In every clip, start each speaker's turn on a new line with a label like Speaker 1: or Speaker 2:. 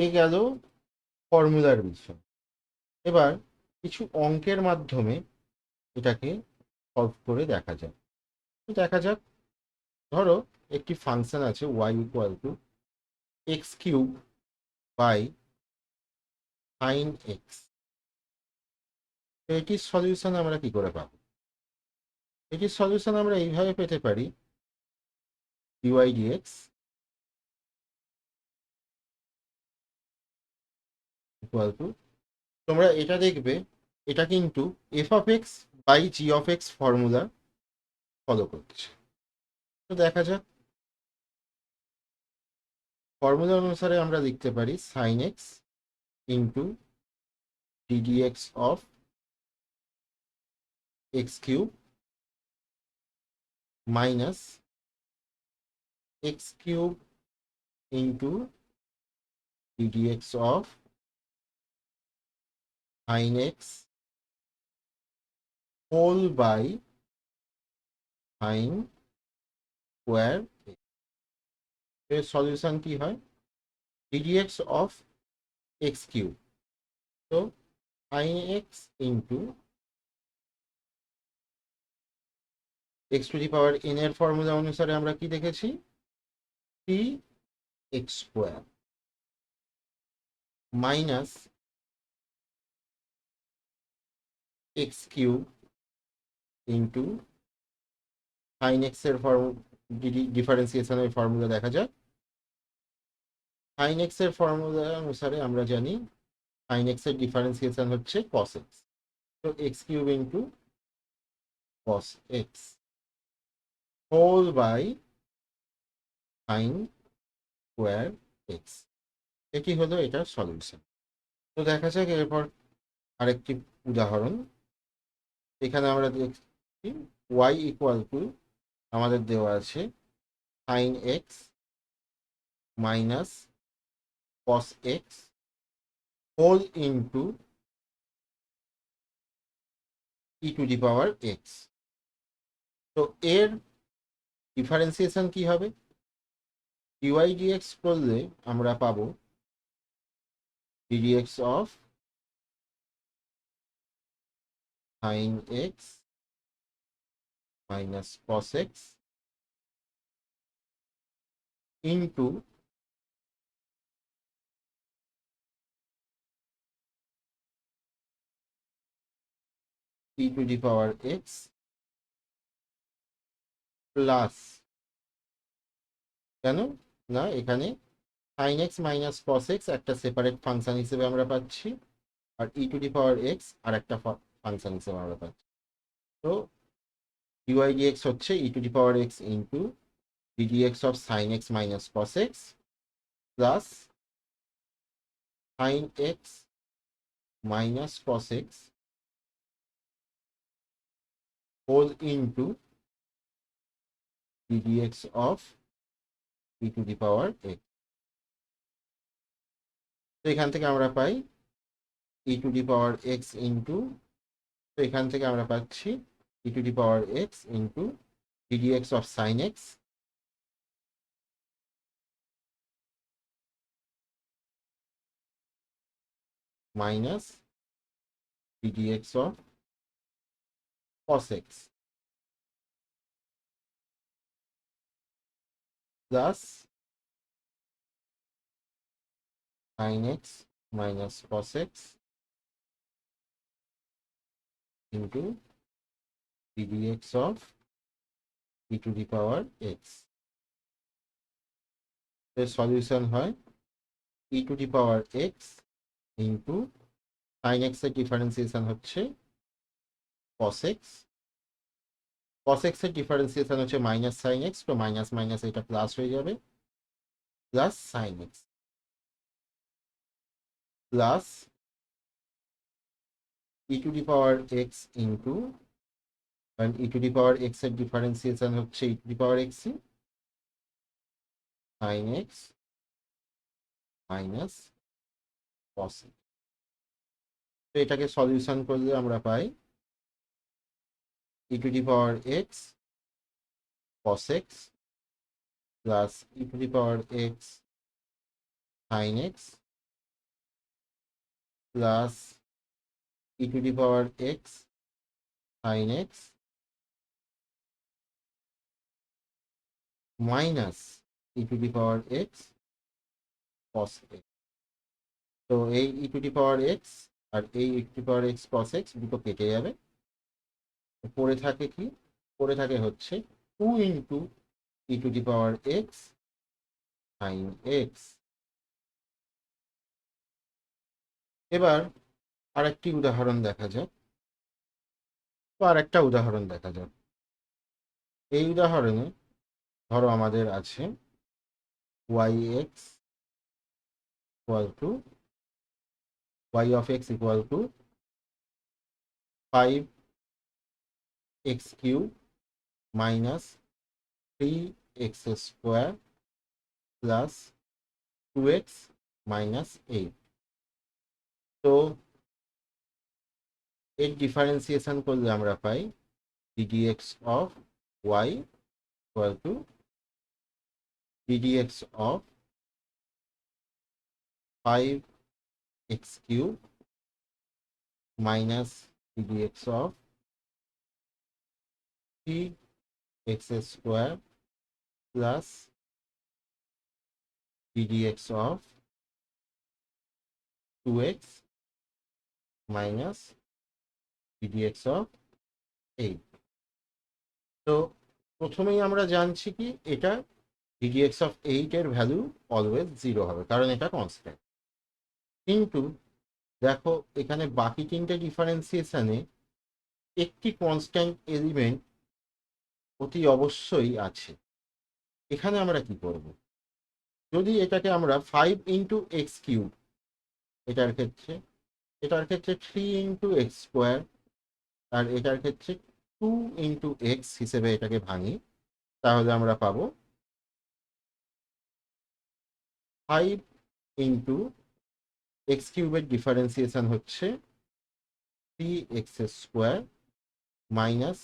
Speaker 1: এ গেল ফর্মুলার বিষয়। এবার কিছু অঙ্কের মাধ্যমে এটাকে সলভ করে দেখা যায়। তো দেখা যাক, ধরো একটি ফাংশন আছে y equal to x cube by sine x. তো এটির সলিউশন আমরা কি করে পাবো? এটির সলিউশন আমরা এইভাবে পেতে পারি, ডিওয়াই ডিএক্স ইকুয়াল টু, তোমরা এটা দেখবে এটা কিন্তু f of x by g of x formula follow করছে। তো দেখা যাক, ফর্মুলা অনুসারে আমরা লিখতে পারি sine x into d dx of x cube minus x cube into d dx of sine x whole by sine square. এর সলিউশন কি হয়? ডিডিএক্স অফ এক্স কিউব, তো sine x into x to the power n এর formula অনুসারে আমরা কি দেখেছি, three x square minus x cube into sine x এর ডিফারেন্সিয়েশনের ফর্মুলা দেখা যায়। সাইন এক্স এর ফর্মুলা অনুসারে আমরা জানি সাইন এক্স এর ডিফারেন্সিয়েশন হচ্ছে কস এক্স, তো x cube into cos x whole by sine square x. এটি হলো এটার সলিউশন। তো দেখা যাক এরপর আরেকটি উদাহরণ। এখানে আমরা দেখছি ওয়াই ইকুয়াল টু আমাদের দেওয়া আছে sine x minus cos x whole into e to the power x. তো এর ডিফারেন্সিয়েশন কি হবে? ডিওয়াই ডিএক্স করলে আমরা পাবো d dx of sine x minus cos x into e to the power x plus, কেন না এখানে sine x minus cos x একটা সেপারেট ফাংশন হিসেবে আমরা পাচ্ছি, আর ই টু দি পাওয়ার এক্স আর একটা ফাংশন হিসেবে আমরা পাচ্ছি। তো ডিওয়াই ডিএক্স হচ্ছে e to the power x into d dx of sine x minus cos x plus sine x minus cos x whole into d dx of e to the power x. তো এখান থেকে আমরা পাই e to the power x into, তো এখান থেকে আমরা পাচ্ছি e to the power x into d dx of sine x minus d dx of cos x plus sin x minus cos x into d dx of e to the power x. এর solution হয় e to the power x into sine x এর differentiation হচ্ছে cos x, cos x এর differentiation হচ্ছে minus sine x, তো minus minus এটা plus হয়ে যাবে, plus sine x plus e to the power x into, কারণ e to the power x এর ডিফারেন্সিয়েশন হচ্ছে e to the power x sine x minus cos x। তো এটাকে solution করলে আমরা পাই e to the power x cos x plus e to the power x sin x plus e to the power x sine x minus e to the power x cos x. তো এই e to the power x আর এই e to the power x cos x দুটো কেটে যাবে। পড়ে থাকে কি? পড়ে থাকে হচ্ছে 2 into e to the power x sine x. এবার আরেকটি উদাহরণ দেখা যাক। তো আরেকটা উদাহরণ দেখা যাক। এই উদাহরণে ধরো আমাদের আছে y(x) equal to y of x equal to 5x cube minus 3x square plus 2x minus 8। তো এর ডিফারেন্সিয়েশন করলে আমরা পাই ddx of y equal to ddx of 5x cube minus ddx of 3x square plus ddx of 2x minus ddx of 8। তো প্রথমেই আমরা জানছি কি এটা ddx of 8 এর ভ্যালু অলওয়েজ 0 হবে, কারণ এটা কনস্ট্যান্ট। কিন্তু দেখো এখানে বাকি তিনটে ডিফারেন্সিয়েশনে একটি কনস্ট্যান্ট এলিমেন্ট অতি অবশ্যই আছে। এখানে আমরা কি করব? যদি এটাকে আমরা 5 ইন্টু এক্স কিউব, এটার ক্ষেত্রে 3 ইন্টু এক্স স্কোয়ার, আর এটার ক্ষেত্রে 2 ইন্টু এক্স হিসেবে এটাকে ভাঙি, তাহলে আমরা পাবো 5 ইন্টু এক্স কিউবের ডিফারেন্সিয়েশন হচ্ছে 3x square minus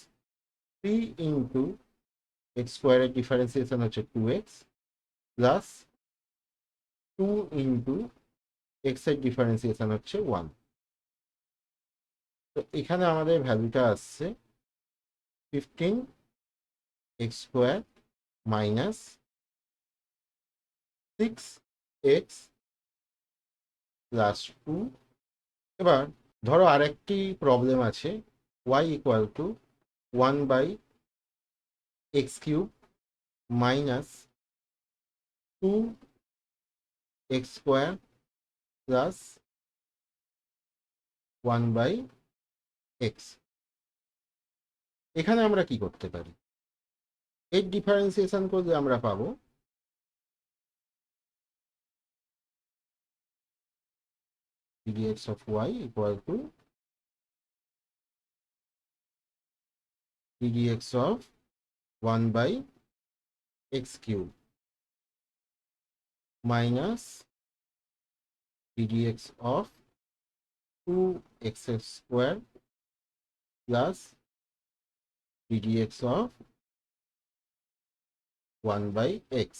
Speaker 1: 3 into x স্কোয়ারের ডিফারেন্সিয়েশন হচ্ছে 2x প্লাস 2 ইন্টু এক্স এর ডিফারেন্সিয়েশন হচ্ছে 1। তো এখানে আমাদের ভ্যালুটা আসছে 15x square minus 6x plus 2। এবার ধরো আরেকটি প্রবলেম আছে, y equal to 1/x cube minus 2x square plus 1/x। এখানে আমরা কি করতে পারি? এর ডিফারেন্সিয়েশন করলে আমরা পাবো ddx of y equal to ddx of 1/x cube minus ddx of 2x square plus ddx of 1/x।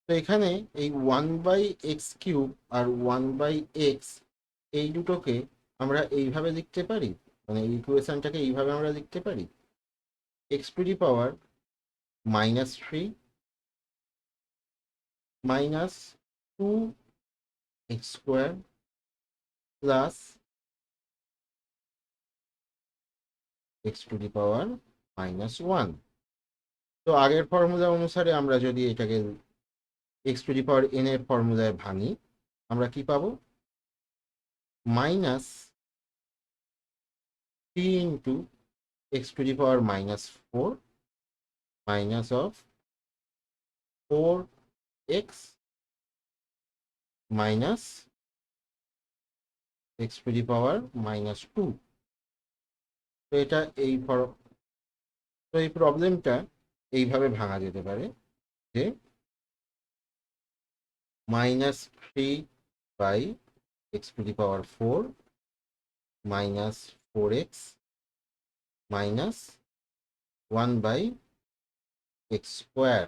Speaker 1: তো এখানে এই 1/x কিউব আর 1/x এই দুটোকে আমরা এইভাবে লিখতে পারি, মানে এই ইকুয়েশনটাকে এইভাবে আমরা লিখতে পারি x to the power -3 minus 2x square plus x to the power -1। তো আগের ফর্মুলা অনুসারে আমরা যদি এটাকে x to the power n এর ফর্মুলায় ভাঙি, আমরা কি পাবো? Minus 3 into x to the power -4 minus of 4x minus x to the power -2। তো এটা এই প্রবলেমটা এইভাবে ভাঙা যেতে পারে যে -3/x two the power 4 minus 4x minus 1/x square.